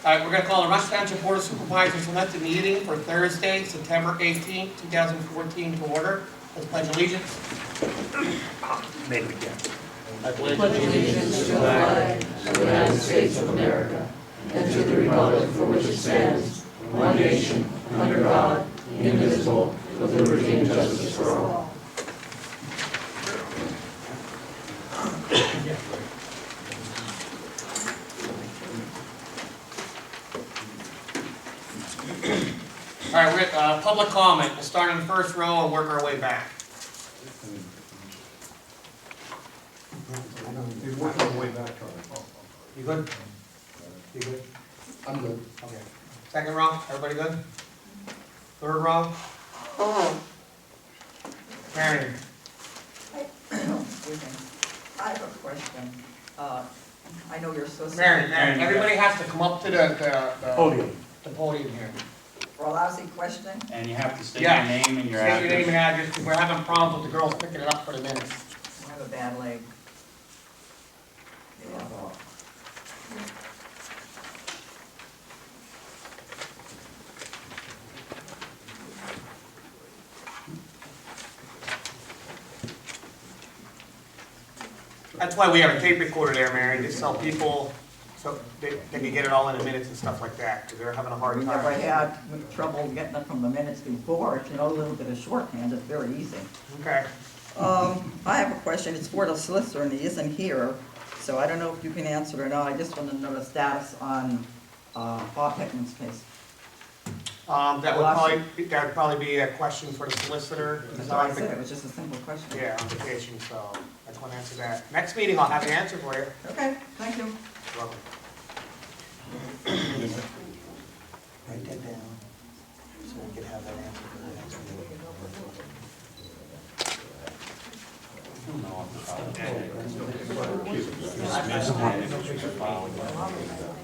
All right, we're going to call the Rush Township Board of Supervisors selected meeting for Thursday, September 18, 2014 to order. Let's pledge allegiance. Made it again. I pledge allegiance to the flag of the United States of America and to the republic for which it stands, one nation, under God, indivisible, with liberty and justice for all. All right, we're at public comment. We'll start in the first row and work our way back. He's working our way back, Charlie. You good? You good? I'm good. Okay. Second row, everybody good? Third row? Marion. I have a question. I know you're supposed to. Marion, everybody has to come up to the Podium. the podium here. For a lousy question? And you have to state Yeah. your name and your State address. your name and address, because we're having problems with the girls picking it up for the minutes. I have a bad leg. Yeah. That's why we have a tape recorder there, Marion, just so people, so they can get it all in the minutes and stuff like that, because they're having a hard We never time. had trouble getting it from the minutes before. If you know a little bit of shorthand, it's very easy. Okay. I have a question. It's for the solicitor and he isn't here, so I don't know if you can answer it or not. I just want to know the status on Bob Hickman's case. That would probably be a question for the solicitor. That's what I said. It was just a simple question. Yeah, on vacation, so I just want to answer that. Next meeting, I'll have the answer for you. Okay, thank you. You're welcome. Write that down, so we can have that answer for the next meeting.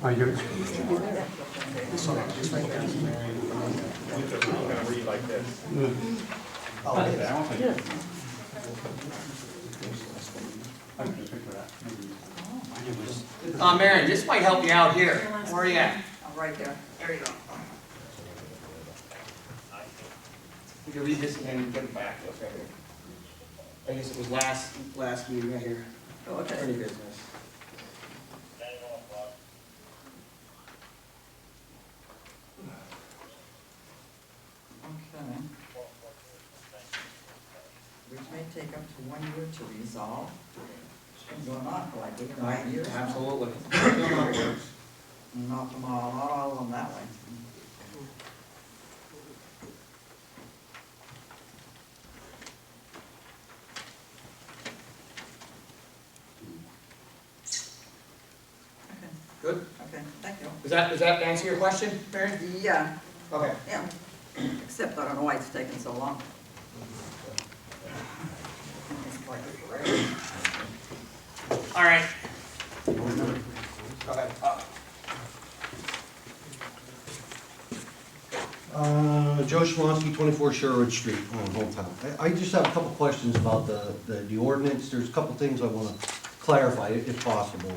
Are you? Read like this. Oh, it is. I don't think. Marion, this might help you out here. Where are you at? I'm right there. There you go. You can read this and then get it back. Okay. I guess it was last meeting right here. Oh, okay. Any business. Okay. Which may take up to 1 year to resolve. It's been going on for like 8 or 9 years. now. Absolutely. Not them all, not all of them that way. Okay, Good. okay, thank you. Does that answer your question, Marion? Yeah, Okay. yeah, except I don't know why it's taking so long. It's like forever. All right. Go ahead. Joe Schwansky, 24 Sherwood Street, hometown. I just have a couple questions about the ordinance. There's a couple things I want to clarify, if possible.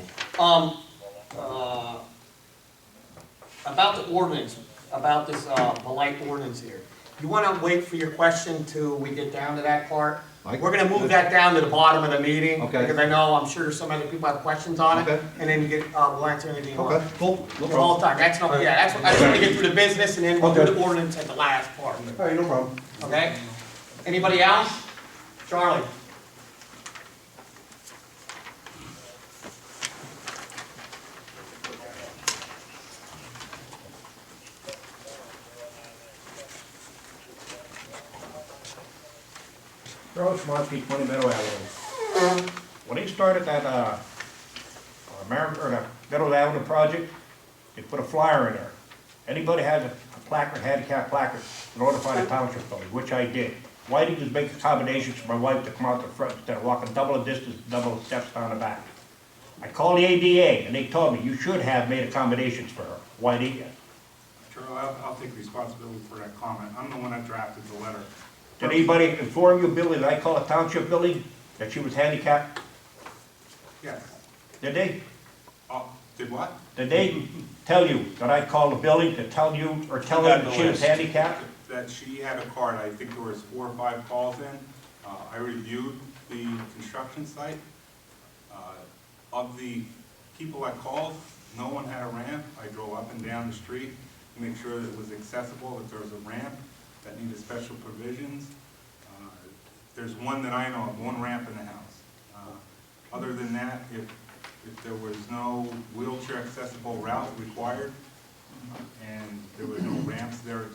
About the ordinance, about this blight ordinance here. You want to wait for your question till we get down to that part? We're going to move that down to the bottom of the meeting. Okay. Because I know, I'm sure some other people have questions on it. Okay. And then you get, we'll answer anything you want. Okay, cool. No The whole problem. time, that's no, yeah, that's what, I just want to get through the business and then we'll do Okay. the ordinance at the last part. All right, no problem. Okay? Anybody else? Charlie? Charles Schwansky, 20 Meadow Avenue. When they started that, the Meadow Avenue project, they put a flyer in there. Anybody has a placard, handicap placard, notify the township building, which I did. Why did you make accommodations for my wife to come out the front instead of walking double the distance, double the steps down the back? I called the ADA, and they told me you should have made accommodations for her. Why didn't you? Charlie, I'll take responsibility for that comment. I'm the one that drafted the letter. Did anybody inform you, Billy, that I called a township building, that she was handicapped? Yes. Did they? Did what? Did they tell you that I called the building to tell you, or tell them that she was handicapped? That she had a card, I think there was 4 or 5 calls in. I reviewed the construction site. Of the people that called, no one had a ramp. I drove up and down the street to make sure that it was accessible, that there was a ramp that needed special provisions. There's one that I know of, 1 ramp in the house. Other than that, if there was no wheelchair accessible route required, and there was no ramps there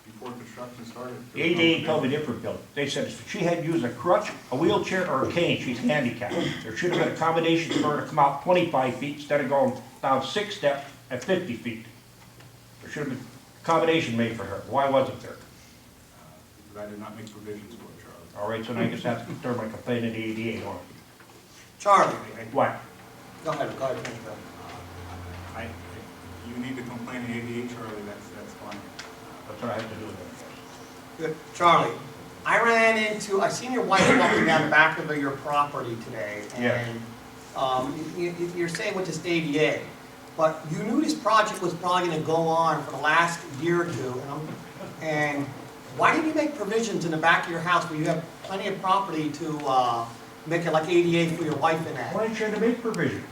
before construction started. The ADA told me different, Bill. They said if she had used a crutch, a wheelchair, or a cane, she's handicapped. There should have been accommodations for her to come out 25 feet instead of going down 6 steps at 50 feet. There should have been accommodation made for her. Why wasn't there? Because I did not make provisions for it, Charlie. All right, so now I guess I have to turn my complaint to the ADA on. Charlie, What? go ahead, finish that. You need to complain to ADA, Charlie, that's fine. That's what I have to do with it. Good. Charlie, I seen your wife walking down the back of your property today, Yeah. and you're saying with this ADA, but you knew this project was probably gonna go on for the last year or two, and why didn't you make provisions in the back of your house where you have plenty of property to make it like ADA for your wife and that? Why didn't you have to make provisions?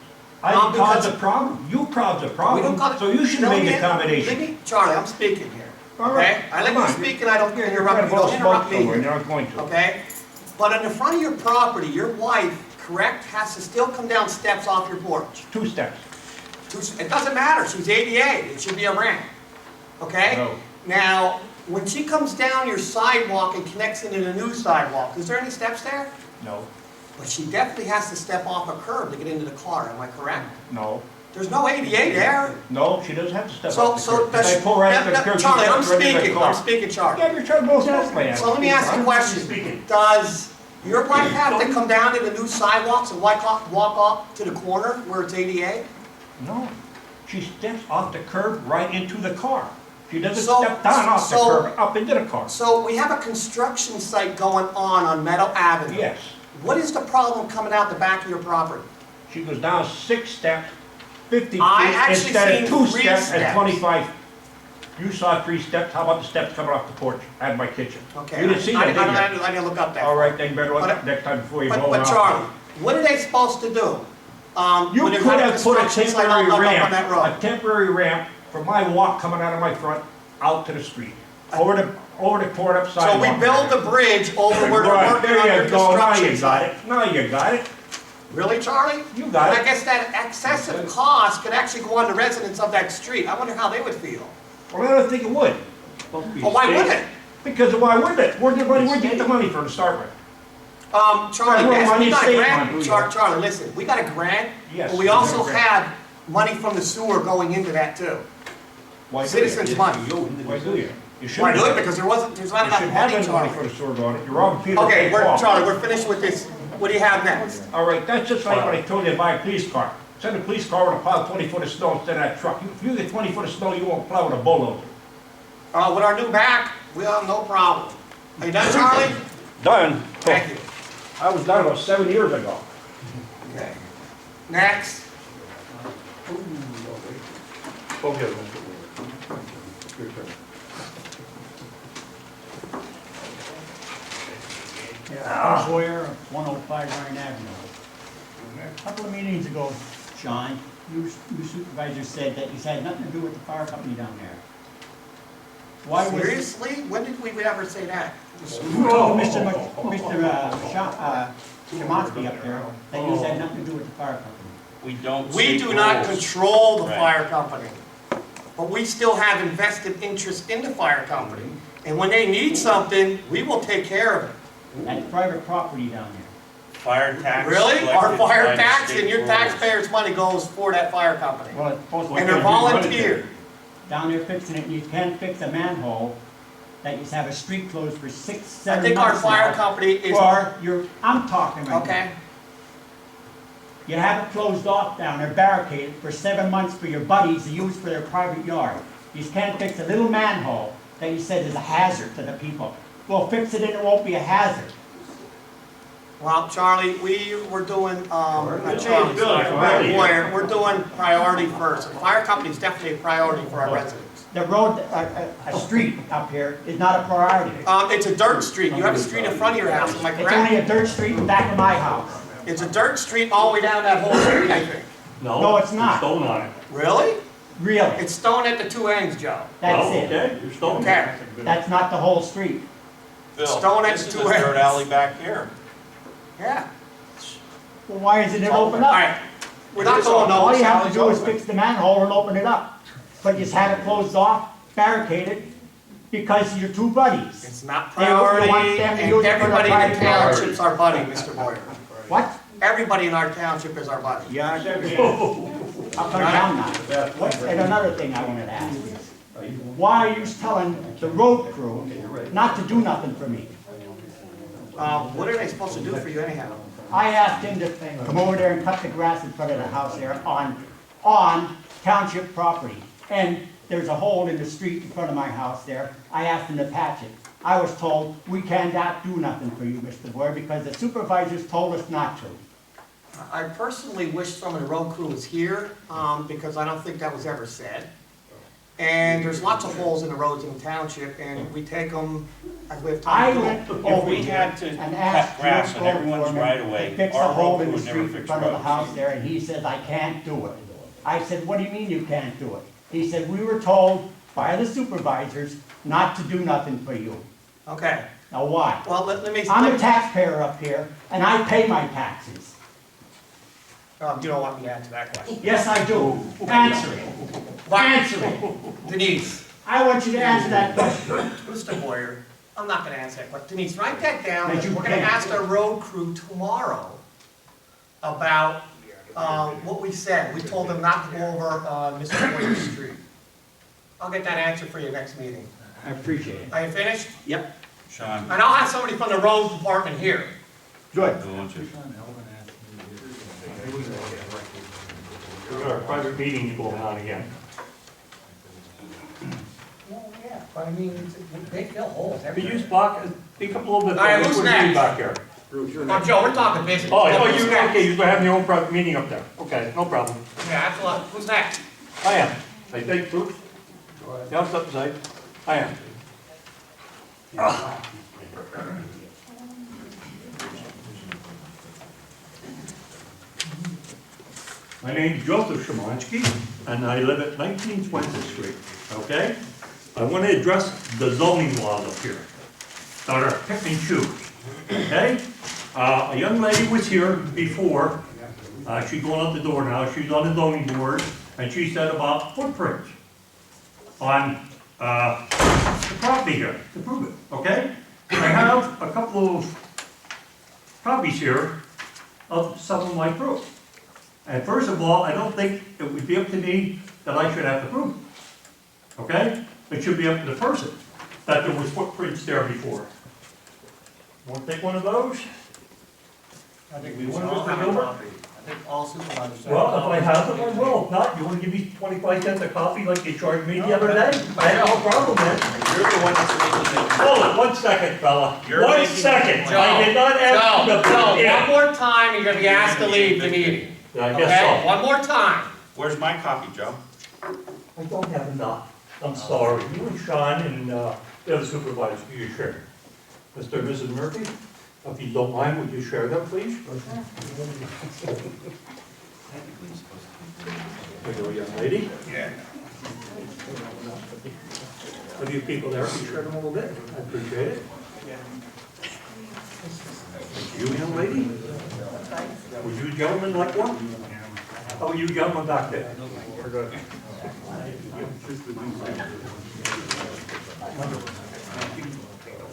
No, I didn't cause because- a problem. You caused a We don't problem, call it- so you should have No, made man, accommodation. Charlie, I'm speaking here, All right, okay? I let come you on. speak and I don't You're interrupt trying you, to blow don't smoke interrupt me somewhere, and here, you're not going to. okay? But in the front of your property, your wife, correct, has to still come down steps off your porch. 2 steps. It doesn't matter, she's ADA, it should be a ramp, okay? No. Now, when she comes down your sidewalk and connects into the new sidewalk, is there any steps there? No, But she definitely has to step off a curb to get into the car, am I correct? no, There's no ADA there. no, she doesn't have to step So, off the so, curb. If I pull right up the curb, she Charlie, I'm steps right into the speaking, car. I'm speaking, Charlie. Yeah, you're trying to blow smoke, man. So let me ask you a question. Speaking. Does your wife have to come down to the new sidewalks and walk up to the corner where it's ADA? No, she steps off the curb right into the car. She doesn't So- step down off the so- curb, up into the car. So we have a construction site going on Meadow Avenue. Yes, What is the problem coming out the back of your property? she goes down 6 steps, 50 I feet actually instead seen of 2 3 steps steps. at 25. You saw 3 steps, how about the steps coming off the porch out of my kitchen? Okay. You didn't see that, did you? I didn't look up that. All right, then you better look But- up next time before you But, blow it but off. Charlie, what are they supposed to do? You when could they've got have put a construction site temporary on that ramp, road? a temporary ramp from my walk coming out of my front out to the street, over the torn up So sidewalk. we build the bridge over where they're Right, working there on you their go. Now construction you got site. it, now you got it, Really, Charlie? you got I it. guess that excessive cost could actually go on the residents of that street. I wonder how they would feel. Well, I don't think it would. Well, why would it? Because why would it? Where'd you get the money for to start with? Charlie, Well, yes, money we got a state grant. money. Charlie, listen, we got a grant, Yes, but we we got a also grant. have money from the sewer going into that too. Why do you? Citizens' money. Why do you? You should Why do it? have. Because there's not You enough should have money, any money for Charlie. the sewer on it. You're robbing Peter. to Okay, pay Paul. Charlie, we're finished with this. What do you have next? All right, that's just like when I told you to buy a police car. Send a police car with a plow 20 foot of snow instead of that truck. If you get 20 foot of snow, you won't plow with a bulldozer. With our new back, we'll have no problem. Are you done, Charlie? Done. Thank you. I was done about 7 years ago. Okay. Next. Okay, Mr. Your turn. Yeah, Boyer, 105 Ryan Avenue. A couple of meetings ago, Sean, you supervisor said that you had nothing to do with the fire company down there. Why was? Seriously? When did we ever say that? You told Mr. Shamansky up there that you had nothing to do with the fire company. We don't. We set do not goals. control the Right. fire company, but we still have invested interest in the fire company. And when they need something, we will take care of it. That's private property down there. Fire tax. Really? Our collected by fire the tax state and your rules. taxpayers' money goes for that fire company. Well, it's supposed to. And they're volunteer. Down there fixing it, you can't fix a manhole, that you have a street closed for 6, I 7 think our months fire now. company is, Or I'm talking right now. okay? You have it closed off down there, barricaded for 7 months for your buddies to use for their private yard. You can't fix a little manhole that you said is a hazard to the people. Well, fix it and it won't be a hazard. Well, Charlie, we're doing, Hey, Charlie, Billy, sorry, Charlie. Boyer, we're doing priority first. The fire company's definitely a priority for our residents. The road, a street up here is not a priority. It's a dirt street. You have a street in front of your house, am I It's only correct? a dirt street in back of my house. It's a dirt street all the way down that whole street, I think. No, it's not. Stone on it. Really? Really, It's stone at the two ends, Joe. that's Well, it. okay, you're stone. Okay. That's not the whole street. Stone at This is two a dirt ends. alley back here. Yeah. Well, why isn't it open All up? right. We're not going All over you have to do is Sally's fix the manhole and open it up. But you just had it closed off, barricaded, because you're two buddies. It's not They don't want priority, them to and use it for everybody in the their private township's our buddy, Mr. Boyer. What? Everybody in our township is our buddy. Yeah, I'll come down now. And another thing I wanted to ask is, why are you telling the road crew not to do nothing for me? What are they supposed to do for you anyhow? I asked him to come over there and cut the grass in front of the house there on township property. And there's a hole in the street in front of my house there. I asked him to patch it. I was told, we cannot do nothing for you, Mr. Boyer, because the supervisors told us not to. I personally wish some of the road crew was here, because I don't think that was ever said. And there's lots of holes in the roads in the township, and we take them as we have I time. went If over we here had to and cut asked grass your on road everyone's foreman right of way, to fix a our hole road in crew the would never street in fix front of the roads. house there, and he says, I can't do it. I said, what do you mean you can't do it? He said, we were told by the supervisors not to do nothing for you. Okay, Now, why? well, let me. I'm a taxpayer up here, and I pay my taxes. You don't want me to answer that question. Yes, I do. Answer it. Answer it. Denise, I want you to answer that question. Mr. Boyer, I'm not gonna answer that, but Denise, write that down. That you We're gonna can't. ask our road crew tomorrow about, what we said. We told them not to go over, Mr. Boyer's street. I'll get that answer for you next meeting. I appreciate it. Are you finished? Yep. Sean, And I'll have somebody from the road department here. Good. don't you? We've got our private meetings going on again. Well, yeah, but I mean, they fill holes Could you speak up a little bit? All right, who's What do you next? Back here. Joe, we're talking business. Oh, Who's you, next? okay, you're gonna have your own private meeting up there. Okay, no problem. Yeah, that's a lot. Who's next? I am. I think, Bruce? You have something to say? I am. My name's Joseph Shemansky, and I live at 19 Swenson Street, okay? I want to address the zoning laws up here that are pick and choose, okay? A young lady was here before, she's going out the door now, she's on the zoning board, and she said about footprints on the property here, to prove it, okay? I have a couple of copies here of some of my proof. And first of all, I don't think it would be up to me that I should have to prove it. Okay? It should be up to the person that there was footprints there before. Want to take one of those? I think we we should all all have have a a copy. I think all supervisors. have Well, a if I copy. have them, I will. If not, you want to give me 25 cents a copy like you charged me the other day? I have no problem, man. You're the one that's making the. Hold it, 1 second, fella. You're 1 making- second. I did not ask you to Joe, put it one in. more time, you're gonna be asked to leave the meeting. I Okay, guess so. one more time. Where's my copy, Joe? I don't have enough. I'm sorry. You and Sean and the other supervisors, you share. Mr. and Mrs. Murphy, if you don't mind, would you share them, please? There you go, young lady. Yeah. Have you people there, can you share them a little bit? I appreciate it. You, young lady? Would you gentlemen like one? How are you gentlemen back there?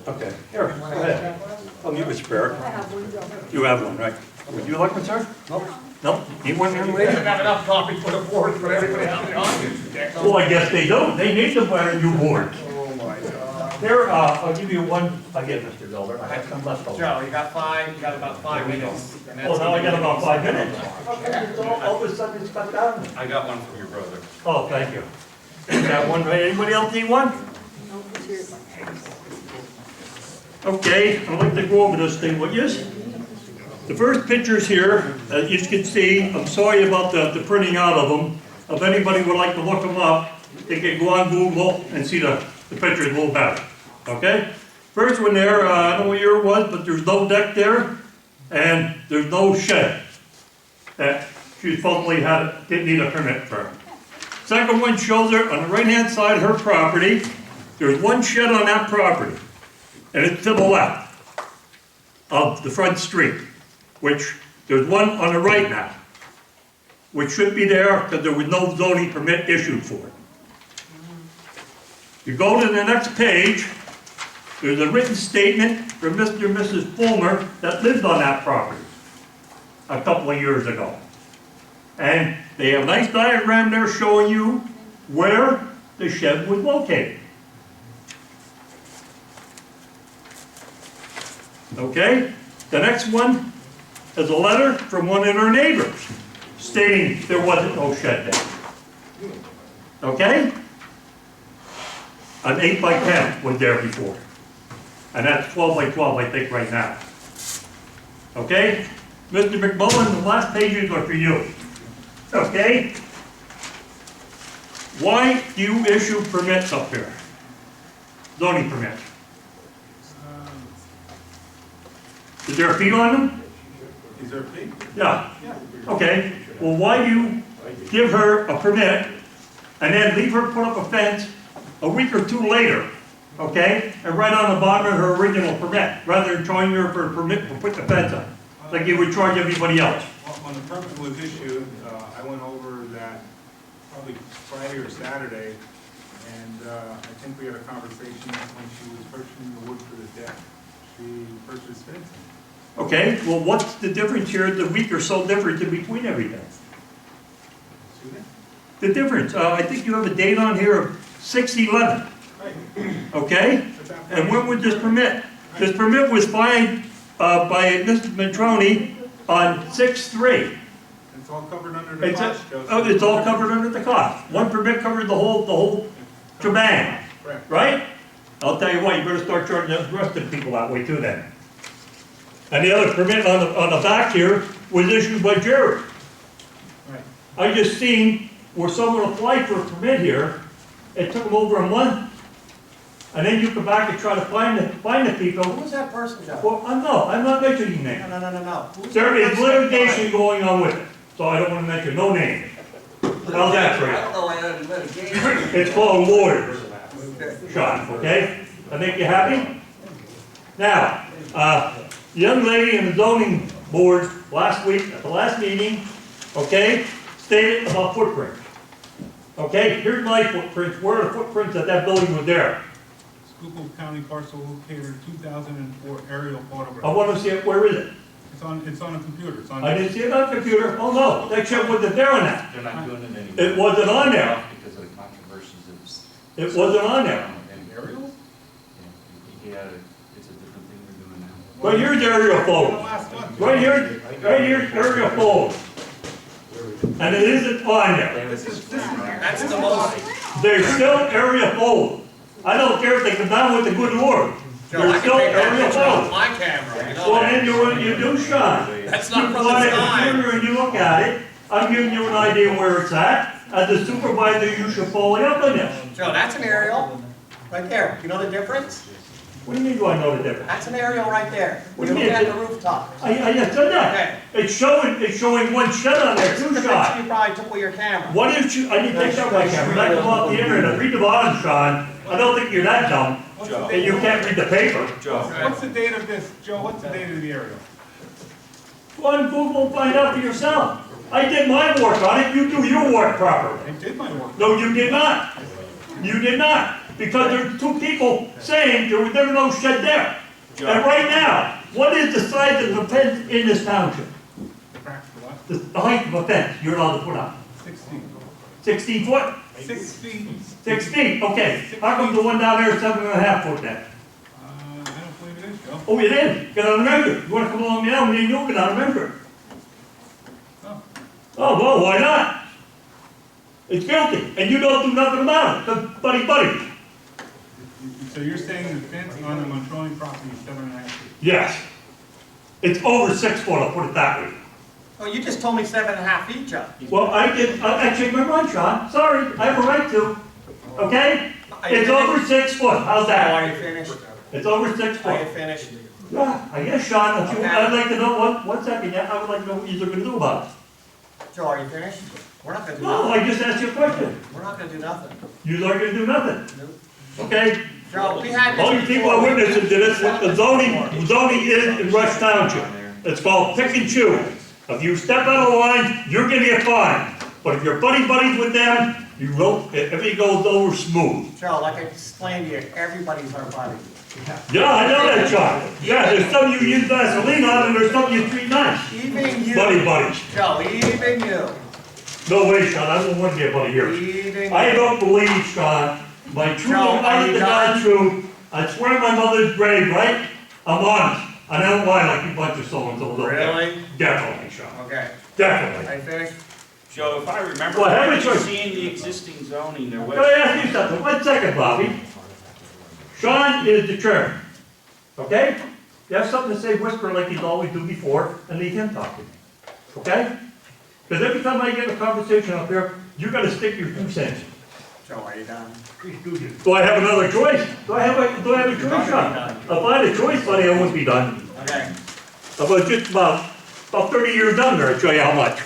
Okay, here, go ahead. Oh, you can spare it. You have one, right? Would you like one, sir? No. No? Need one, young They lady? don't have enough copies for the board for everybody else in the audience. Well, I guess they don't. They need them better than you board. Oh, my God. Here, I'll give you one, again, Mr. Zelder. I have some left over. Joe, you got about 5 minutes. and that's Oh, now I got about 5 minutes. Okay. It's all of a sudden it's cut down. I got one from your brother. Oh, thank you. Got one, right? Anybody else need one? Okay, I'd like to go over this thing with you. The first pictures here, as you can see, I'm sorry about the printing out of them. If anybody would like to look them up, they can go on Google and see the pictures a little better, okay? First one there, I don't know what year it was, but there's no deck there, and there's no shed that she supposedly didn't need a permit for. Second one shows her on the right-hand side of her property, there's one shed on that property, and it's to the left of the front street, which there's one on the right now, which should be there because there was no zoning permit issued for it. You go to the next page, there's a written statement from Mr. and Mrs. Fulmer that lived on that property a couple of years ago. And they have a nice diagram there showing you where the shed was located. Okay? The next one is a letter from one of her neighbors stating there wasn't no shed there. Okay? An 8 by 10 was there before. And that's 12 by 12, I think, right now. Okay? Mr. McMullen, the last pages are for you. Okay? Why do you issue permits up here? Zoning permits. Is there a fee on them? Is there a fee? Yeah. Okay. Well, why do you give her a permit and then leave her put up a fence a week or two later, okay, and write on the bottom of her original permit, rather than charging her for a permit to put the fence up, like you would charge everybody else? Well, when the permit was issued, I went over that probably Friday or Saturday, and I think we had a conversation when she was purchasing the wood for the deck. She purchased fencing. Okay, well, what's the difference here, the week or so difference in between everything? Excuse me? The difference, I think you have a date on here of 6/11, Right. okay? And when was this permit? This permit was filed by Mr. Ventroni on 6/3. It's all covered under the cost, Joseph. It's all covered under the cost. One permit covered the whole shebang, Correct. right? I'll tell you what, you better start charging the rest of the people that way too then. And the other permit on the back here was issued by Jerry. Right. I just seen where someone applied for a permit here, it took them over a month. And then you come back and try to find the people. Who's that person, Joe? Well, I'm not mentioning names. No. Who's There that is person that litigation going on with it, so I don't want to mention no names. How's that for you? I don't know any litigation. It's called lawyers, Sean, okay? I make you happy? Now, the young lady in the zoning board last week, at the last meeting, okay, stated about footprints. Okay, here's my footprints, where are the footprints that building was there? Schuylkill County parcel locator 2004 aerial I photograph. want to see it, where is it? It's on a computer. It's on. I didn't see it on the computer, oh no, that shit wasn't there on that. They're not doing it anymore. It wasn't on there, Because of the controversies it wasn't on there. and Aerials? yeah, it's a different thing we're doing now. Right here's the aerial The photo. last one. Right here's aerial photo. And it isn't on there. That's the most. There's still area photos. I don't care if they come down with the good Lord. Joe, I There's can still take that area picture off photos. my camera, you know Well, that. then you do, Sean. That's You not go from on the the sky. computer and you look at it. I'm giving you an idea where it's at. As a supervisor, you should follow up on this. Joe, that's an aerial, right there. You know the difference? What do you mean, do I know the difference? That's an aerial right there. What You're do you looking mean? at the rooftop. I just said that. It's showing one shed on there This is too, the picture Sean. you probably took with your camera. What if you, I didn't take that my camera, I come off the internet, read the bottom, Sean. I don't think you're that dumb, and you can't read the paper. What's the date of this, Joe? What's the date of the aerial? Go on Google and find out for yourself. I did my work on it, you do your work properly. I did my work. No, you did not. You did not. Because there's two people saying there was never no shed there. And right now, what is the size of the fence in this township? The practical what? The height of a fence you're allowed to put up? 16. 16 foot? 6 feet. 6 feet, okay. How come the one down there is 7.5 foot then? I don't believe it is, Joe. Oh, it is. Get on the measure. You wanna come along now, me and you get on the measure. Oh. Oh, well, why not? It's guilty, and you don't do nothing about it, 'cause buddy. So you're saying the fence on the Montroni property is 7.5 feet? Yes. It's over 6 foot, I'll put it that way. Oh, you just told me 7.5 feet, Joe. Well, I changed my mind, Sean, sorry, I have a right to, okay? It's over 6 foot, how's Are that? you finished? It's over 6 Are you foot. finished? Yeah, I guess, Sean, if you, I'd like to know, one second, yeah, I would like to know what you're gonna do about it. Joe, are you finished? We're not gonna do No, nothing. I just asked you a question. We're not gonna do nothing. You are gonna do nothing, okay? Joe, we had Only this people are before. witnessing to this, the zoning is in Rush Township. It's called pick and choose. If you step out of line, you're gonna get fined. But if you're buddies with them, everything goes over smooth. Joe, like I explained to you, everybody's our buddy. Yeah, I know that, John. Yeah, there's some you use Vaseline on and there's some you treat nice. Even you. Buddies. Joe, even you. No way, Sean, I don't want to be a buddy here. Even I you. don't believe, Sean, my truth, No, are honest you to God done? truth, I swear on my mother's grave, right? I'm honest. I don't lie like you bunch of so-and-so. Really? Definitely, Sean. Okay. Definitely. Are you finished? Joe, if I remember, Well, have a right, choice. seeing the existing zoning, there Can was. I ask you something? 1 second, Bobby. Sean is the chairman, okay? You have something to say, whisper like you always do before, and leave him talk to me, okay? Because every time I get a conversation up here, you gotta stick your 2 cents. Joe, are you done? Do I have another choice? Do I have a choice, You're Sean? done. If I had a choice, buddy, I wouldn't be done. Okay. If I was just about 30 years younger, I'd show you how much.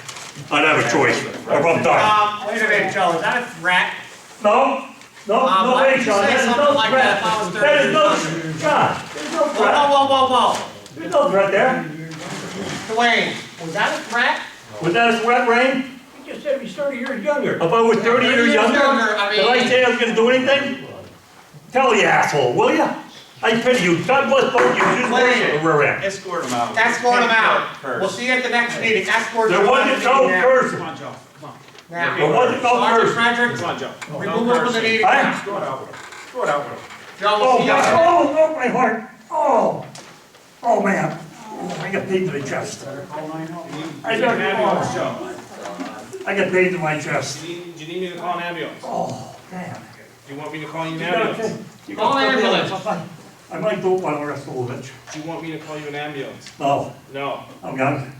I'd have a choice, or I'm done. Wait a minute, Joe, is that a threat? No, no why way, did you Sean, say that is something no like threat. that if I was 30 That is no, years John, there's no Whoa, threat. whoa, whoa, whoa, There's no threat there. whoa. Dwayne, was that a threat? Was that a threat, Rain? You just said he's 30 years younger. If I was 30 years younger, I did I mean, say I was gonna do anything? Tell the asshole, will ya? I pity you, God bless both you, just Wait. the rear end. Escort them out. escort him out. First. We'll see you at the next meeting. Escort There him out. wasn't no person. Come on, Joe, come on. Now, There wasn't no Sergeant person. Frederick, Come on, Joe. remove him from the meeting Huh? now. Throw it out with him. Throw it out with him. Joe, Oh, we'll see you. my, oh, my heart, oh, man, oh, I got pain to the chest. I got, Ambulance, Joe. I got pain to my chest. Do you need me to call an ambulance? Oh, man. Do you want me to call you an You gotta ambulance? think- you Call gotta an think ambulance. I might do it while I rest a little bit. Do you want me to call you an ambulance? No, No. I'm young.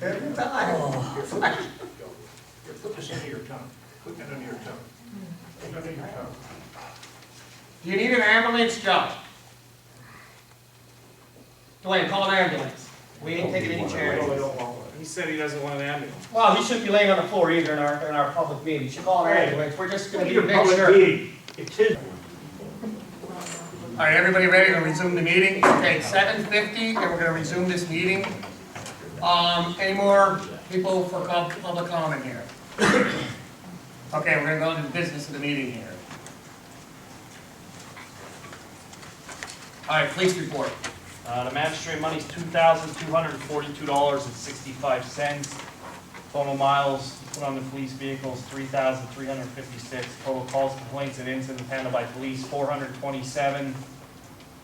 Every time. Put this under your tongue. Put that under your tongue. Put that under your tongue. Do you need an ambulance, Joe? Dwayne, call an ambulance. We ain't taking any chances. He said he doesn't want an ambulance. Well, he shouldn't be laying on the floor either in our public meeting. You should call an ambulance. We're just gonna be Your make public sure. meeting. It's his. All right, everybody ready to resume the meeting? Okay, it's 7:50, and we're gonna resume this meeting. Any more people for public comment here? Okay, we're gonna go into the business of the meeting here. All right, police report. The magistrate money's $2,242.65. Total miles put on the police vehicles, 3,356. Total calls, complaints, and incidents handled by police, 427.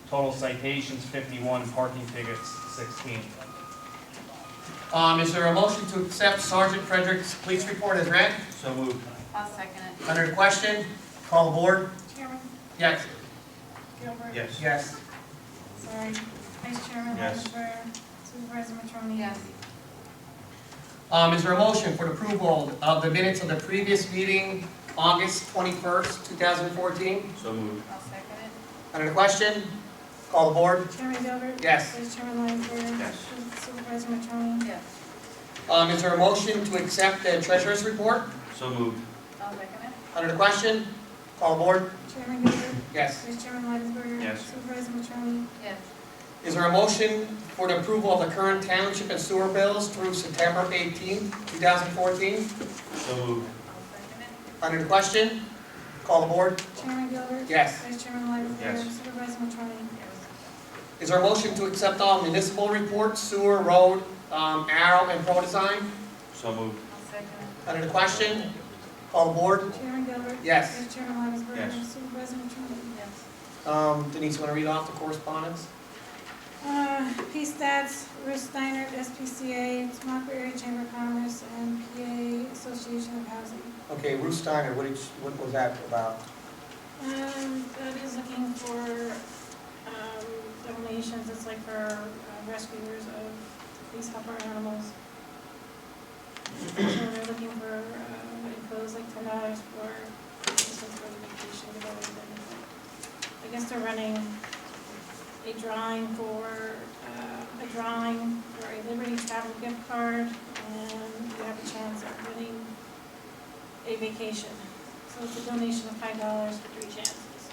Total citations, 51. Parking tickets, 16. Is there a motion to accept Sergeant Frederick's police report as read? So moved. I'll second it. Under the question, call the board. Chairman Yes. Gilbert. Yes. Yes. Sorry. Vice Chairman Yes. Weisenberger. Supervisor Matroni. Yes. Is there a motion for the approval of the minutes of the previous meeting, August 21st, 2014? So moved. I'll second it. Under the question, call the board. Chairman Gilbert. Yes. Vice Chairman Weisenberger. Yes. Supervisor Matroni. Yes. Is there a motion to accept the treasurer's report? So moved. I'll second it. Under the question, call the board. Chairman Gilbert. Yes. Vice Chairman Weisenberger. Yes. Supervisor Matroni. Yes. Is there a motion for the approval of the current township and sewer bills through September 18th, 2014? So moved. I'll second it. Under the question, call the board. Chairman Gilbert. Yes. Vice Chairman Weisenberger. Yes. Supervisor Matroni. Yes. Is there a motion to accept all municipal reports, sewer, road, Arrow, and Pro Design? So moved. I'll second it. Under the question, call the board. Chairman Gilbert. Yes. Vice Chairman Weisenberger. Yes. Supervisor Matroni. Yes. Denise, you want to read off the correspondence? PSTATS, Ruth Steiner, SPCA, Tomaco Area Chamber of Commerce, and PA Association of Housing. Okay, Ruth Steiner, what was that about? That is looking for donations, it's like for rescuers of these helper animals. So they're looking for, it goes like $10 for, this is for the vacation to go with them. I guess they're running a drawing for a Liberty Travel gift card, and you have a chance of winning a vacation. So it's a donation of $5 for 3 chances.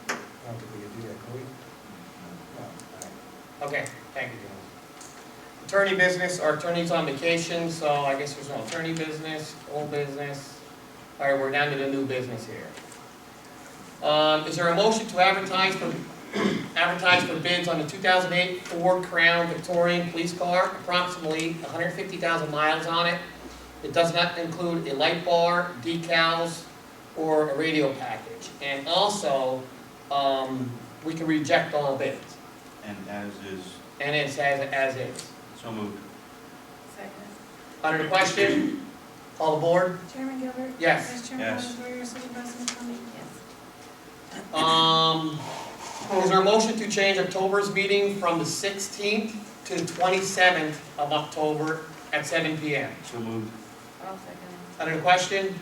I don't think we can do that, can we? No, all right. Okay, thank you, Jim. Attorney business, our attorney's on vacation, so I guess there's no attorney business, old business. All right, we're down to the new business here. Is there a motion to advertise for bids on the 2008 Ford Crown Victorian police car, approximately 150,000 miles on it? It does not include a light bar, decals, or a radio package. And also, we can reject all bids. And as is, And it's as is. so moved. Second. Under the question, call the board. Chairman Gilbert? Yes. Vice Chairman Yes. Boswell, Supervisor McCollum? Is there a motion to change October's meeting from the 16th to the 27th of October at 7 p.m.? So moved. I'll second it. Under the question,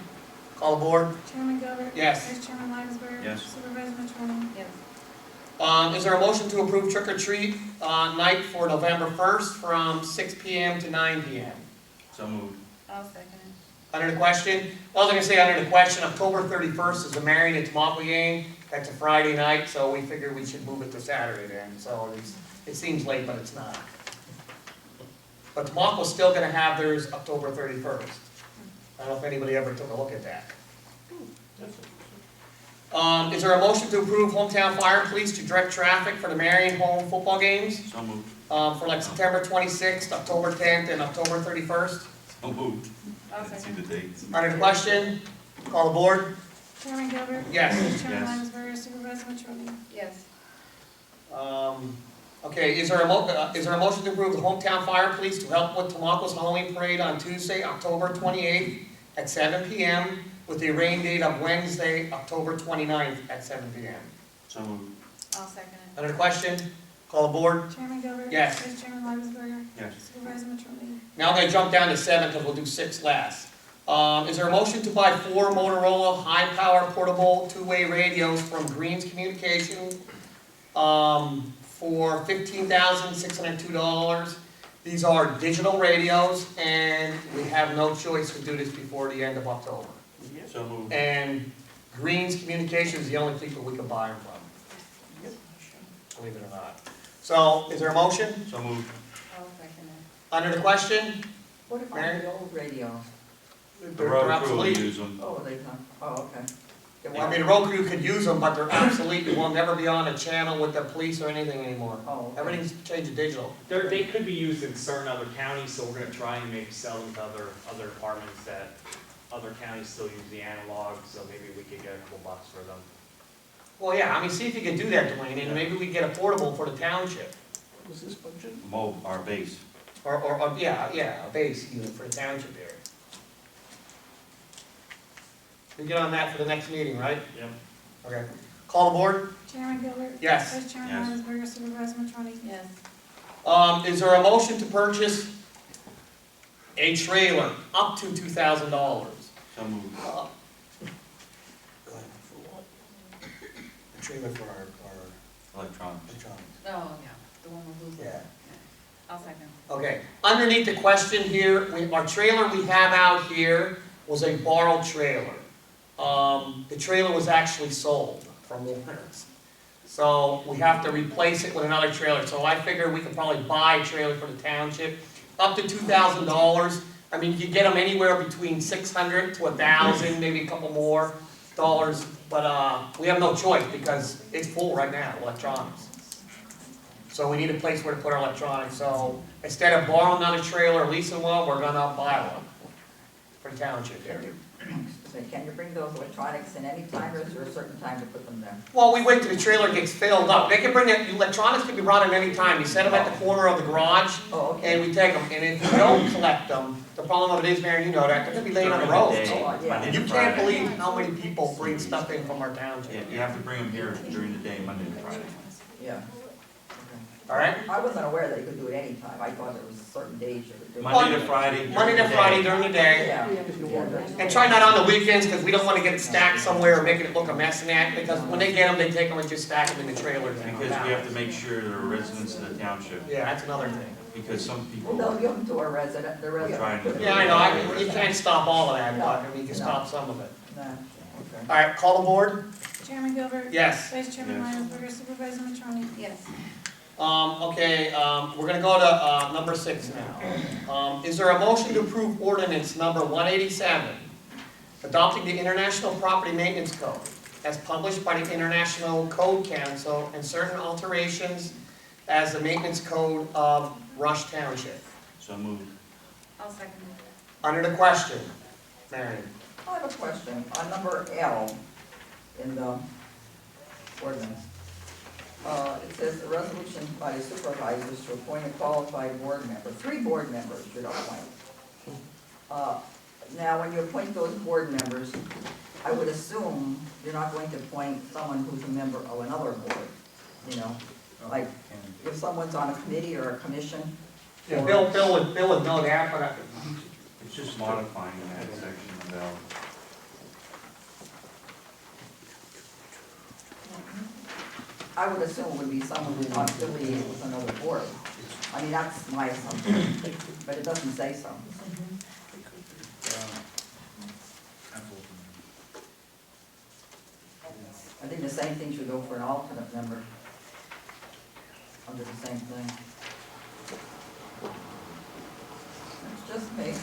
call the board. Chairman Gilbert? Yes. Vice Chairman Linesberg? Yes. Supervisor McCollum? Yes. Is there a motion to approve trick or treat night for November 1st from 6 p.m. to 9 p.m.? So moved. I'll second it. Under the question, I was going to say under the question, October 31st is the Marion and Tomaco game. That's a Friday night, so we figured we should move it to Saturday then. So it seems late, but it's not. But Tomaco's still going to have theirs October 31st. I don't know if anybody ever took a look at that. Is there a motion to approve hometown fire and police to direct traffic for the Marion home football games? So moved. For like September 26th, October 10th, and October 31st? So moved. I'll Didn't see second the it. dates. Under the question, call the board. Chairman Gilbert? Yes. Vice Chairman Yes. Linesberg, Supervisor McCollum? Yes. Okay, is there a motion to approve the hometown fire police to help with Tomaco's Halloween parade on Tuesday, October 28th at 7 p.m. with the rain date of Wednesday, October 29th at 7 p.m.? So moved. I'll second it. Under the question, call the board. Chairman Gilbert? Yes. Vice Chairman Linesberg? Yes. Supervisor McCollum? Now I'm going to jump down to 7 because we'll do 6 last. Is there a motion to buy 4 Motorola high-power portable two-way radios from Greens Communication for $15,602? These are digital radios, and we have no choice to do this before the end of October. So moved. And Greens Communication is the only people we can buy them from, believe it or not. So, is there a motion? So moved. I'll second it. Under the question? What about Mary? the old radio? The road crew will obsolete. use them. Oh, they not, oh, okay. I mean, the road crew could use them, but they're obsolete. You will never be on a channel with the police or anything anymore. Oh, okay. Everything's changed to digital. They could be used in certain other counties, so we're gonna try and maybe sell them to other departments that other counties still use the analog, so maybe we could get a couple bucks for them. Well, yeah, I mean, see if you can do that, Dwayne, and maybe we get a portable for the township. Our base. Or yeah, a base unit for the township area. We get on that for the next meeting, right? Yep. Okay. Call the board? Chairman Gilbert? Yes. Vice Chairman Yes. Linesberg, Supervisor McCollum? Yes. Is there a motion to purchase a trailer up to $2,000? So moved. Go ahead. For what? A trailer for our Electronics. electronics. Oh, yeah, the one with who's. Yeah. I'll second. Okay. Underneath the question here, our trailer we have out here was a borrowed trailer. The trailer was actually sold from Warner's. So we have to replace it with another trailer. So I figure we could probably buy a trailer for the township, up to $2,000. I mean, you get them anywhere between $600 to $1,000, maybe a couple more dollars. But we have no choice because it's full right now, electronics. So we need a place where to put our electronics. So instead of borrowing another trailer or leasing one, we're gonna buy one for the township area. me, can you bring those electronics in any time, or is there a certain time to put them there? Well, we wait till the trailer gets filled up. They can bring it, electronics can be brought in any time. You set them at the corner of the garage, Oh, okay. and we take them. And if you don't collect them, the problem of it is, Mary, you know that, they're gonna be laying on the roads. Oh, yeah. You can't believe how many people bring stuff in from our township. Yeah, you have to bring them here during the day, Monday to Friday. Yeah. All right? I wasn't aware that you could do it any time. I thought there was certain days you could do it. Monday to Friday. Monday to Friday during the day. Yeah. And try not on the weekends, because we don't want to get it stacked somewhere or making it look a mess and that, because when they get them, they take them and just stack them in the trailers. and Because we have to make sure they're residents of the township, Yeah, that's another thing. because some Well, people they'll give them to a resident, the resident. trying to. Yeah, I know, you can't stop all of that, but I mean, you can stop some of it. Nah, okay. All right, call the board? Chairman Gilbert? Yes. Vice Chairman Lyons, Supervisor Matroni? Yes. Okay, we're gonna go to, number 6 now. Is there a motion to approve ordinance number 187, adopting the International Property Maintenance Code as published by the International Code Council and certain alterations as the maintenance code of Rush Township? So moved. I'll second it. Under the question, Marion. I have a question on number L in the ordinance. It says the resolution by the supervisors to appoint a qualified board member. 3 board members should appoint. Now, when you appoint those board members, I would assume you're not going to appoint someone who's a member of another board, you know? Like, if someone's on a committee or a commission. Yeah, Bill would know that, but It's just modifying that section about. I would assume it would be someone who's not affiliated with another board. I mean, that's my assumption, but it doesn't say so. I think the same thing should go for an alternate member under the same thing. It's just me.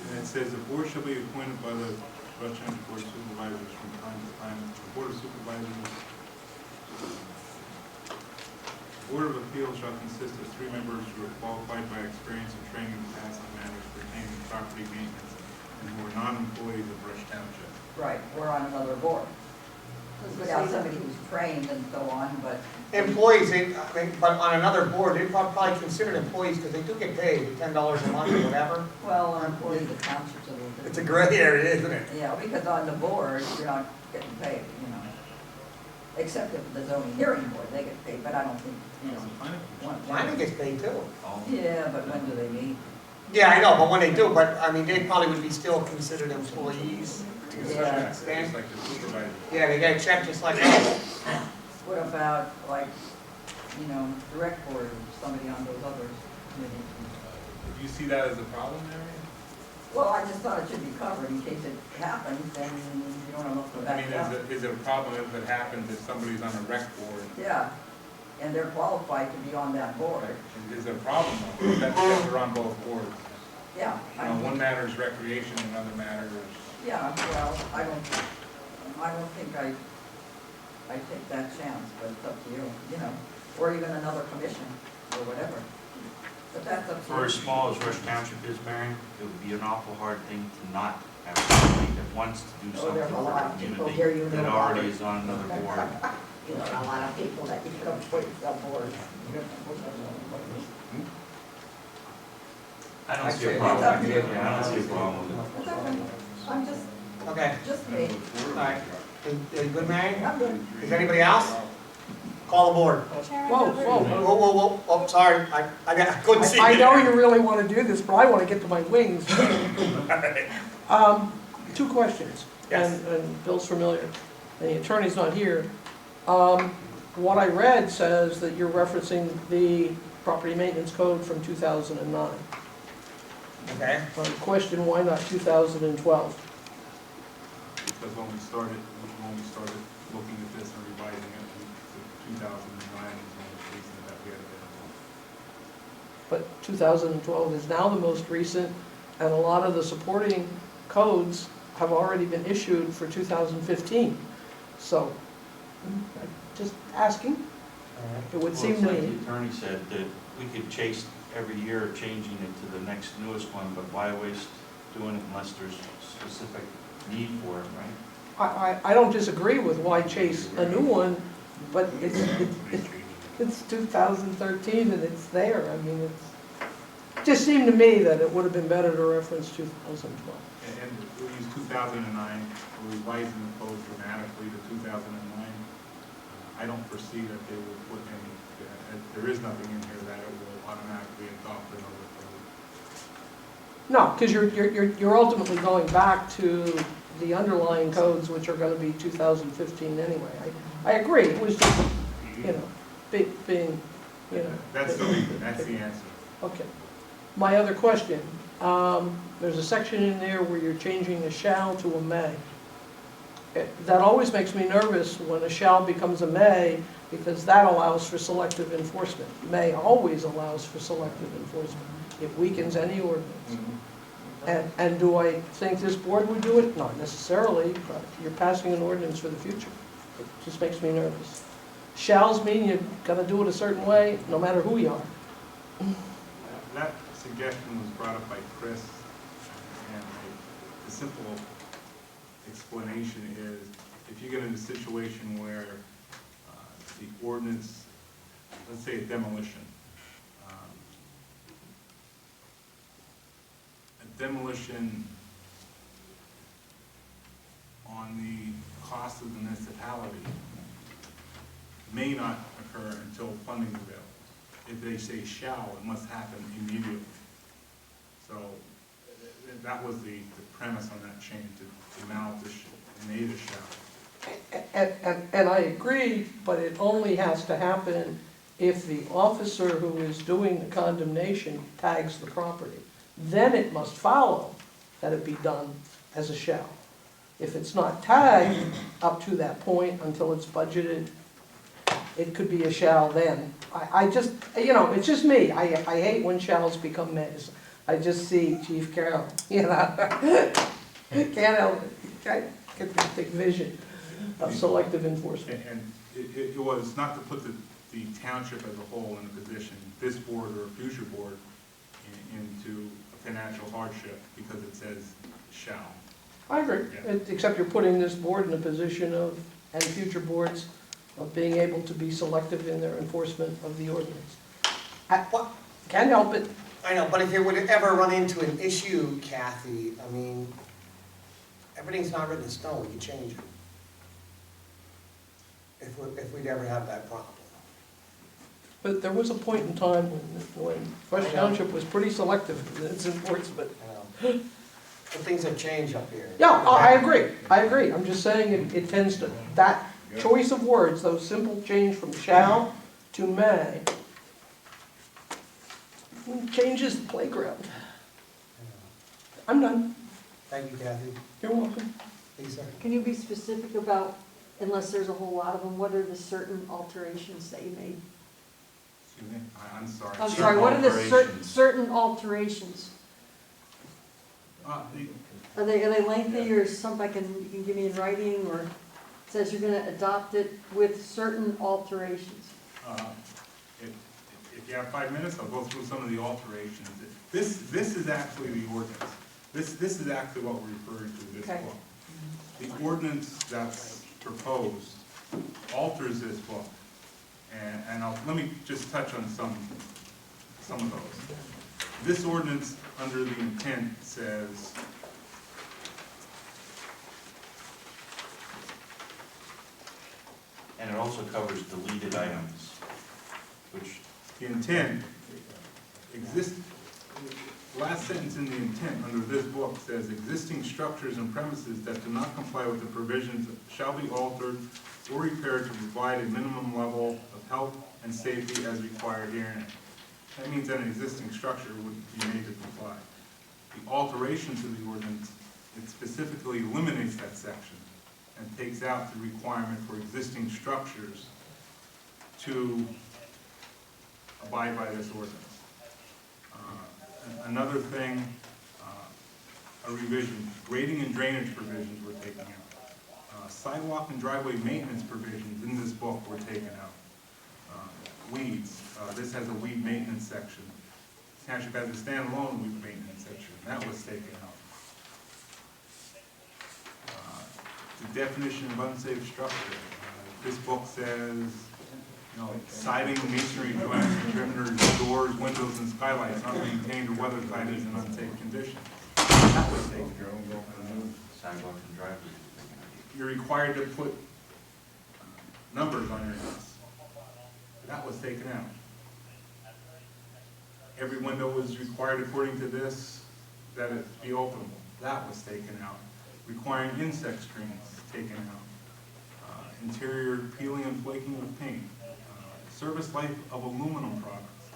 And it says the board shall be appointed by the Rush Township Board of Supervisors from time to time. The Board of Supervisors, Board of Appeals shall consist of 3 members who are qualified by experience and training in past matters pertaining to property maintenance and who are non-employees of Rush Township. Right, we're on another board. Could have somebody who's trained and so on, but. employees, but on another board, they're probably considered employees because they do get paid $10 a month or whatever. Well, an employee of the township's a little bit. It's a gray area, isn't it? Yeah, because on the board, you're not getting paid, you know. Except if the zoning hearing board, they get paid, but I don't think, you know. Planning gets paid too. Yeah, but when do they meet? Yeah, I know, but when they do, but I mean, they probably would be still considered employees to a certain Yeah. extent. Just like the supervisor. Yeah, they get a check just like us. What about, like, you know, direct board, or somebody on those other committees? Do you see that as a problem, Mary? Well, I just thought it should be covered in case it happens, then you don't have to go I back mean, up. is it a problem if it happens if somebody's on a rec board? Yeah, and they're qualified to be on that board. Is it a problem though, that they're on both boards? Yeah, You know, one matter is recreation, another matter is. yeah, well, I don't think I take that chance, but it's up to you, you know, or even another commission, or whatever. But that's up to you. For as small as Rush Township is, Marion, it would be an awful hard thing to not have somebody that wants to do Oh, something there's a for lot the of people community here, you that know. already is on another board. You know, a lot of people that you could have put on board. I don't see a problem with it. Yeah, I don't see a problem with it. I'm just Okay, me. all right. You good, Marion? I'm good. Is anybody else? Call the board. Chairman Whoa, Gilbert? whoa. Whoa, oh, sorry, I couldn't see. I you know there. you really want to do this, but I want to get to my wings. 2 questions. Yes. And Bill's familiar, and the attorney's not here. What I read says that you're referencing the property maintenance code from 2009. Okay, Question, why not 2012? Because when we started looking at this and revising it, 2009 is the most recent that we had available. But 2012 is now the most recent, and a lot of the supporting codes have already been issued for 2015. So, just asking, it would Well, seem it's to like me. the attorney said, that we could chase every year changing it to the next newest one, but why waste doing it unless there's specific need for it, right? I don't disagree with why chase a new one, but it's 2013 and it's there. I mean, it just seemed to me that it would have been better to reference 2012. And we use 2009, we're revising the code dramatically to 2009. I don't foresee that they will put any, there is nothing in here that it will automatically adopt another code. No, because you're ultimately going back to the underlying codes, which are going to be 2015 anyway. I agree, it was just, you know, being, you know. That's the reason, that's the answer. Okay. My other question, there's a section in there where you're changing a shall to a may. That always makes me nervous when a shall becomes a may, because that allows for selective enforcement. May always allows for selective enforcement. It weakens any ordinance. And do I think this board would do it? Not necessarily, but you're passing an ordinance for the future. It just makes me nervous. Shalls mean you're gonna do it a certain way, no matter who you are. That suggestion was brought up by Chris, and the simple explanation is, if you get in a situation where the ordinance, let's say a demolition, on the cost of the municipality may not occur until funding is available. If they say shall, it must happen immediately. So that was the premise on that change, to mount the made a shall. And I agree, but it only has to happen if the officer who is doing the condemnation tags the property. Then it must follow that it be done as a shall. If it's not tagged up to that point until it's budgeted, it could be a shall then. I just, you know, it's just me. I hate when shalls become mays. I just see Chief Carroll, you know. Can't help it. I get this big vision of selective enforcement. And it was not to put the township as a whole in a position, this board or a future board, into a financial hardship because it says shall. I agree, except you're putting this board in a position of, and future boards, of being able to be selective in their enforcement of the ordinance. Can't help it. I know, but if you would ever run into an issue, Kathy, I mean, everything's not written in stone, we can change it. If we'd ever have that problem. But there was a point in time when West Township was pretty selective in its enforcement. I know. But things have changed up here. Yeah, I agree. I'm just saying it tends to, that choice of words, those simple change from shall to may, changes the playground. I'm done. Thank you, Kathy. You're welcome. Lisa? Can you be specific about, unless there's a whole lot of them, what are the certain alterations that you made? Excuse me, I'm sorry. I'm sorry, what are the certain alterations? Are they lengthy, or something you can give me in writing, or it says you're gonna adopt it with certain alterations? If you have 5 minutes, I'll go through some of the alterations. This is actually the ordinance. This is actually what we're referring to, this Okay. book. The ordinance that's proposed alters this book. And let me just touch on some of those. This ordinance, under the intent, says, And it also covers deleted items, which, the intent last sentence in the intent under this book says, existing structures and premises that do not comply with the provisions shall be altered or repaired to provide a minimum level of health and safety as required herein. That means that an existing structure would be made to comply. The alteration to the ordinance, it specifically eliminates that section and takes out the requirement for existing structures to abide by this ordinance. Another thing, a revision, grading and drainage provisions were taken out. Sidewalk and driveway maintenance provisions in this book were taken out. Weeds, this has a weed maintenance section. township has a standalone weed maintenance section, that was taken out. The definition of unsafe structure, this book says, you know, siding, masonry, joints, perimeters, doors, windows, and skylights not maintained or weathertight is in unsafe condition. That was taken out. Sidewalk and driveways. You're required to put numbers on your house. That was taken out. Every window was required according to this, that it be openable. That was taken out. Requiring insect screens, taken out. Interior peeling and flaking of paint. Service life of aluminum products.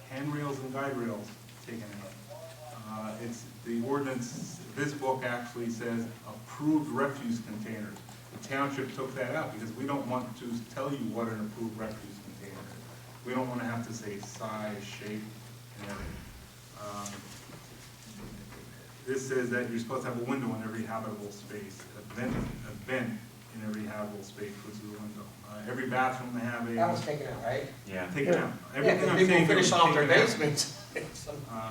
Handrails and guide rails, taken out. It's the ordinance, this book actually says approved refuse containers. The township took that out because we don't want to tell you what an approved refuse container is. We don't want to have to say size, shape, and everything. This says that you're supposed to have a window in every habitable space, a vent in every habitable space, which is a window. Every bathroom they have a. That was taken out, right? Yeah. Taken out. Yeah, Everything I'm because saying people here finish was off their taken out. basements.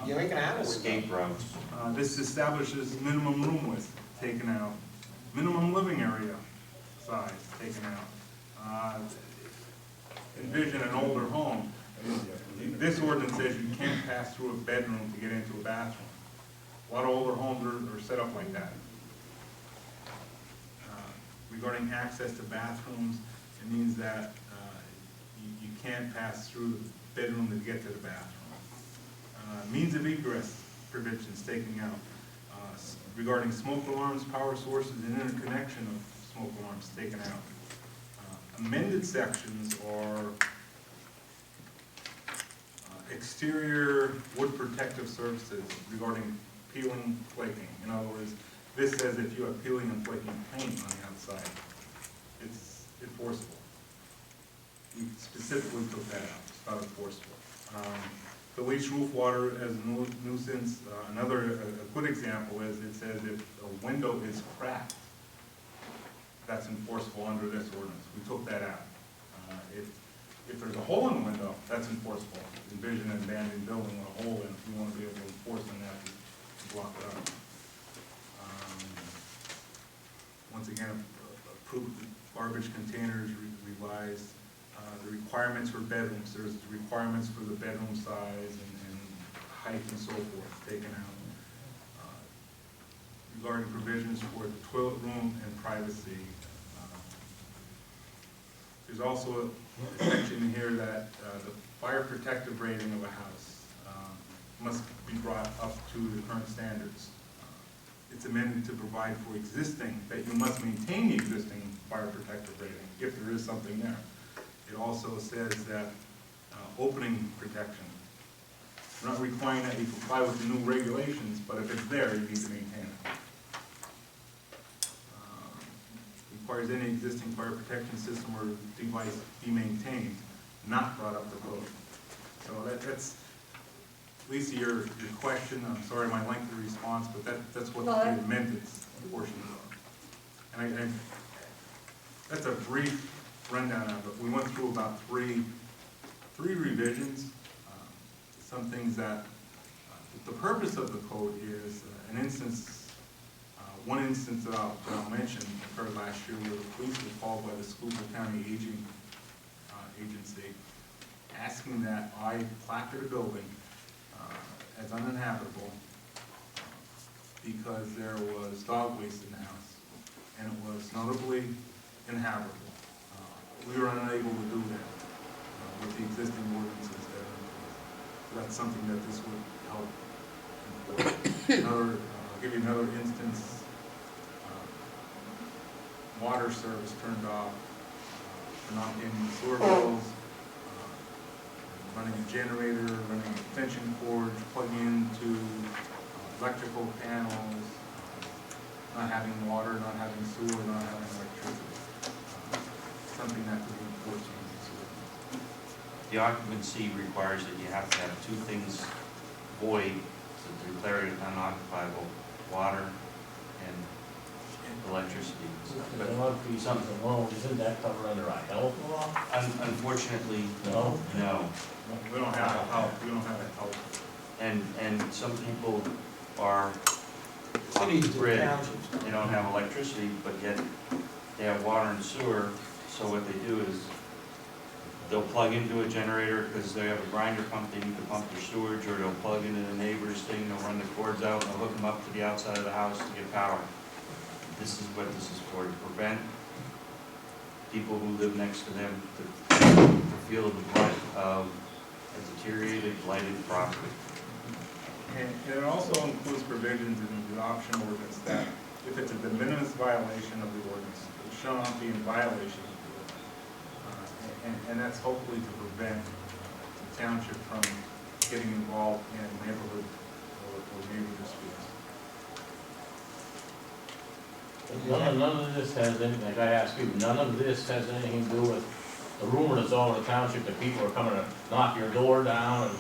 You ain't gonna have it. Escape routes. This establishes minimum room width, taken out. Minimum living area size, taken out. Envision an older home. This ordinance says you can't pass through a bedroom to get into a bathroom. A lot of older homes are set up like that. Regarding access to bathrooms, it means that you can't pass through the bedroom to get to the bathroom. Means of egress provisions taking out. Regarding smoke alarms, power sources, and interconnection of smoke alarms taken out. Amended sections are exterior wood protective surfaces regarding peeling, flaking. In other words, this says if you have peeling and flaking paint on the outside, it's enforceable. We specifically took that out, it's not enforceable. The leach roof water as a nuisance, a good example is it says if a window is cracked, that's enforceable under this ordinance. We took that out. If there's a hole in the window, that's enforceable. Envision an abandoned building with a hole in it, we want to be able to enforce on that to block it up. Once again, approved garbage containers revised. The requirements for bedrooms, there's the requirements for the bedroom size and height and so forth taken out. Regarding provisions for the toilet room and privacy. There's also a section here that the fire protective rating of a house must be brought up to the current standards. It's amended to provide for existing, that you must maintain the existing fire protective rating if there is something there. It also says that opening protection. We're not requiring that you comply with the new regulations, but if it's there, you need to maintain it. Requires any existing fire protection system or device be maintained, not brought up to code. So that's, Lisa, your question, I'm sorry my lengthy response, but that's what the amended portion is. And that's a brief rundown of it. We went through about three revisions. Some things that, the purpose of the code is an instance, one instance that I'll mention occurred last year where the police were called by the Schuylkill County Aging Agency asking that I placard a building as uninhabitable because there was dog waste in the house and it was notably inhabitable. We were unable to do that with the existing ordinances that are in place. So that's something that this would help enforce. I'll give you another instance. Water service turned off, for not paying the sewer bills, running a generator, running extension cords, plugging into electrical panels, not having water, not having sewer, not having electricity. Something that could be enforced on this ordinance. The occupancy requires that you have to have two things void to declare it unoccupiable: water and electricity. But a lot of these alone, isn't that covered under our health law? Unfortunately, No? no. We don't have a health. And some people are off Cities the do, grid, townships. they don't have electricity, but yet they have water and sewer, so what they do is they'll plug into a generator because they have a grinder pump, they need to pump their sewage, or they'll plug into the neighbor's thing, they'll run the cords out, and they'll hook them up to the outside of the house to get power. This is what this is for, to prevent people who live next to them to feel the brunt of a deteriorated, blighted property. And it also includes provisions in the adoption ordinance that if it's a de minimis violation of the ordinance, it shall not be in violation of the ordinance. And that's hopefully to prevent the township from getting involved in neighborhood or neighbor disputes. None of this has anything, like I asked you, none of this has anything to do with the rumor that's all over the township that people are coming to knock your door down and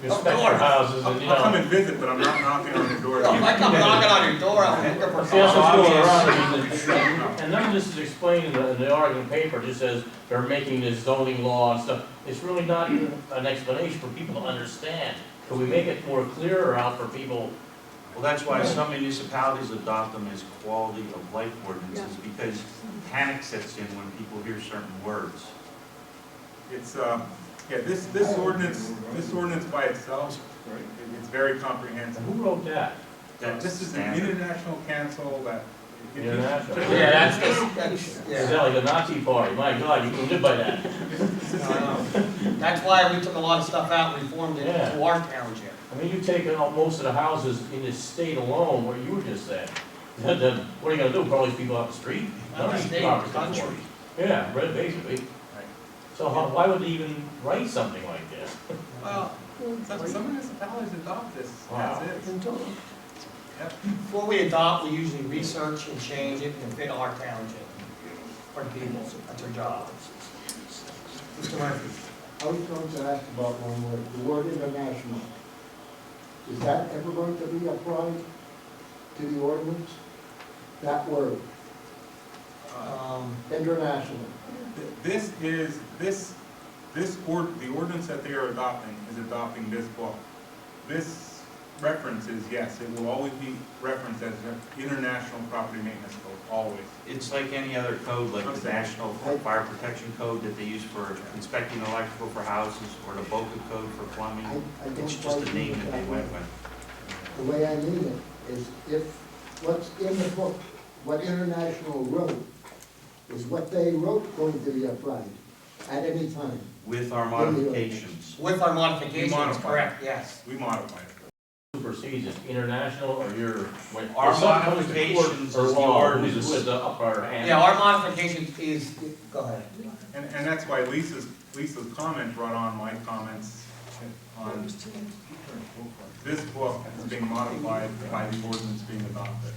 inspect your houses and, you I'll come know. and visit, but I'm not knocking on your door. If I come knocking on your door, I'm looking for See, that's what's going coffee. around, and none of this is explained in the Oregon paper, it just says they're making this zoning law and stuff. It's really not even an explanation for people to understand. Can we make it more clearer out for people? Well, that's why some municipalities adopt them as quality of life ordinances, because panic sets in when people hear certain words. It's, yeah, this ordinance by itself, it's very comprehensive. Who wrote that? This is an standard. international council that. International. Yeah, that's, Is yeah. that like a Nazi party? My God, you can live by that. That's why we took a lot of stuff out and reformed it Yeah. to our township. I mean, you've taken out most of the houses in this state alone, what you were just saying. Then what are you gonna do, call these people off the street? Not None of the these state, properties the are for country. it. Yeah, right, basically. So why would they even write something like this? Well, some municipalities adopt this Wow. as is. Yep. Before we adopt, we usually research and change it and fit our township for the people. That's our job. Mr. Murphy? I was going to ask about one word, the word international. Is that ever going to be applied to the ordinance? That word, international. The ordinance that they are adopting is adopting this book. This reference is, yes, it will always be referenced as an international property maintenance code, always. It's like any other code, like the National Fire Protection Code that they use for inspecting electrical for houses, or the BOCA code for plumbing. I don't It's just a quite name mean that it they that went way. with. The way I mean it is if what's in the book, what international wrote, is what they wrote going to be applied at any time. With our modifications. With our modifications, modify. correct, yes. We modify it. Supersedes it, international or your, when Our something comes to court modifications or is the law, ordinance. who's with the upper hand? Yeah, our modifications is, go ahead. And that's why Lisa's comment brought on my comments on this book is being modified by the ordinance being adopted.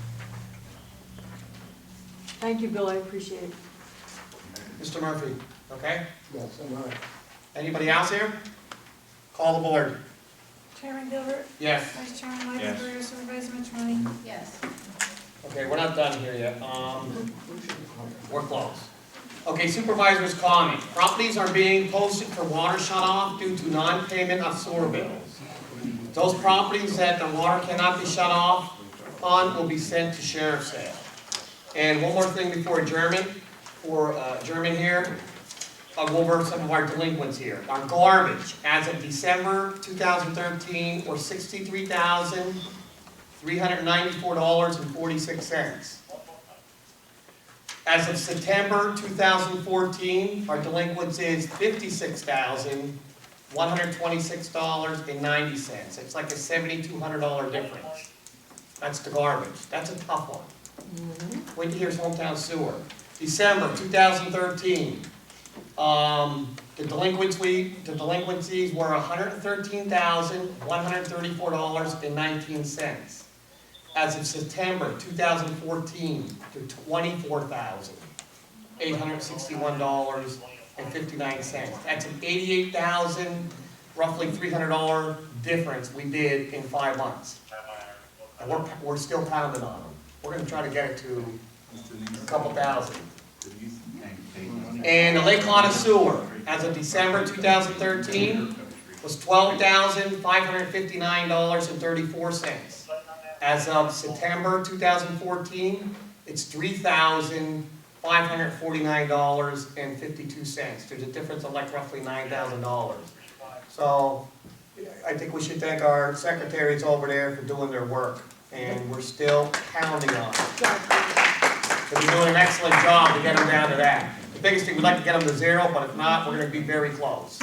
Thank you, Bill, I appreciate it. Mr. Murphy, okay? Yes, I'm all right. Anybody else here? Call the board. Chairman Gilbert, Yes. Vice Chairman Yes. Weisenberger, Supervisor Mitchell. Yes. Okay, we're not done here yet. We're close. Okay, supervisor's comment. Properties are being posted for water shut-off due to non-payment of sewer bills. Those properties that the water cannot be shut off on will be sent to sheriff's sale. And one more thing before adjournment, here, I'll go over some of our delinquents here. Our garbage, as of December 2013, were $63,394.46. As of September 2014, our delinquency is $56,126.90. It's like a $7,200 difference. That's the garbage. That's a tough one. Wait, here's hometown sewer. December 2013, the delinquencies were $113,134.19. As of September 2014, they're $24,861.59. That's an $88,000, roughly $300 difference we did in 5 months. And we're still pounding on them. We're gonna try to get it to a couple thousand. And the Lake Lotta sewer, as of December 2013, was $12,559.34. As of September 2014, it's $3,549.52. There's a difference of like roughly $9,000. So I think we should thank our secretaries over there for doing their work, and we're still pounding on it. They're doing an excellent job to get them down to that. The biggest thing, we'd like to get them to zero, but if not, we're gonna be very close.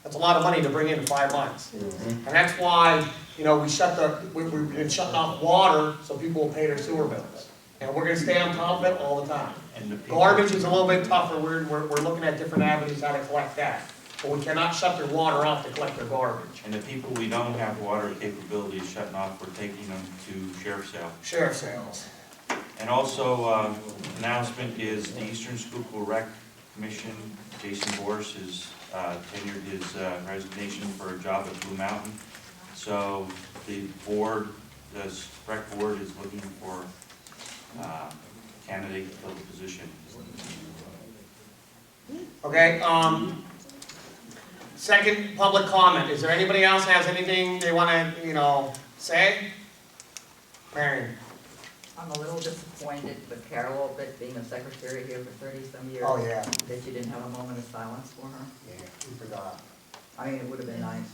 That's a lot of money to bring in 5 months. And that's why, you know, we've been shutting off water so people will pay their sewer bills. And we're gonna stay on top of it all the time. And the people, Garbage is a little bit tougher, we're looking at different avenues how to collect that. But we cannot shut their water off to collect their garbage. and the people we don't have water capability of shutting off, we're taking them to sheriff's sale. Sheriff sales. And also, announcement is the Eastern Schuylkill Rec Commission, Jason Boris has tendered his resignation for a job at Blue Mountain. So the board, the rec board is looking for candidate to fill the position. Okay, second public comment. Is there anybody else has anything they wanna, say? Marion? I'm a little disappointed with Carol, but being a secretary here for 30-some years. Oh, yeah. That you didn't have a moment of silence for her. Yeah, we forgot. I mean, it would have been nice.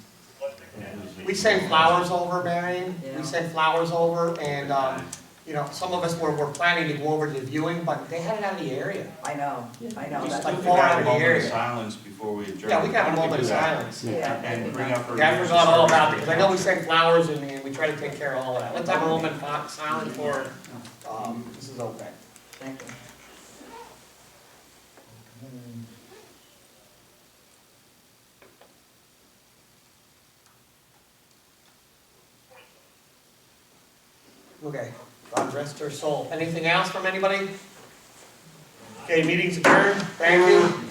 We send flowers over, Marion. Yeah. We send flowers over, and, some of us were planning to go over to the viewing, but they had it out of the area. I know. We Just That's like could far out have of a the moment of area. silence before we adjourn. Yeah, we can have a Why don't moment of do that? silence. Yeah. And bring up her. Yeah, I years of forgot all about it, service. because I know we send flowers, and we try to take care of all that. Let's have a moment of silence for, Mrs. Opek. Thank you. Okay, God rest her soul. Anything else from anybody? Okay, meeting's adjourned. Thank you.